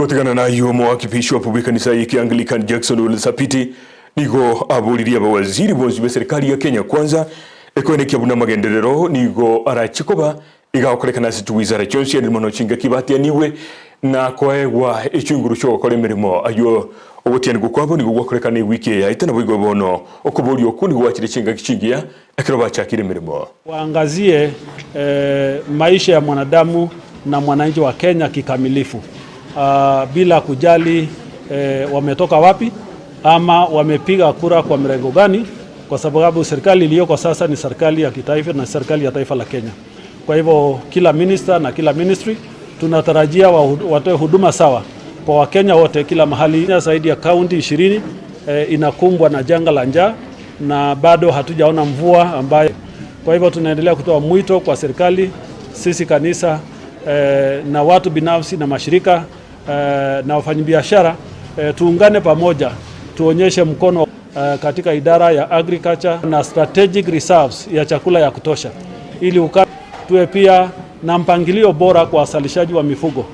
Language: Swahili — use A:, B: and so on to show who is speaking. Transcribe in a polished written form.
A: Tugotegana na yumo akipishwa publika kanisa ya Anglican Jackson Sapit nigo aburiria bawaziri bonzi be serikali ya Kenya kwanza ekoneki abuna magenderero nigo arachikoba igakorekana situ wizara chonsi ya mono chinga kibati niwe na koegwa echunguru cyo kole mirimo ayo obotiani gukwabo nigo gwakorekana wiki ya itana bwigo bono okuburi okundi gwachire chinga kichingia akiroba chakire mirimo
B: waangazie maisha ya mwanadamu na mwananchi wa Kenya kikamilifu bila kujali wametoka wapi ama wamepiga kura kwa mrengo gani, kwa sababu serikali iliyoko sasa ni serikali ya kitaifa na serikali ya taifa la Kenya. Kwa hivyo kila minister na kila ministry tunatarajia watoe huduma sawa kwa Wakenya wote kila mahali. Zaidi ya kaunti 20 inakumbwa na janga la njaa na bado hatujaona mvua ambayo. Kwa hivyo tunaendelea kutoa mwito kwa serikali, sisi kanisa na watu binafsi na mashirika na wafanyabiashara tuungane pamoja, tuonyeshe mkono katika idara ya agriculture na strategic reserves ya chakula ya kutosha ili tuwe pia na mpangilio bora kwa wasalishaji wa mifugo.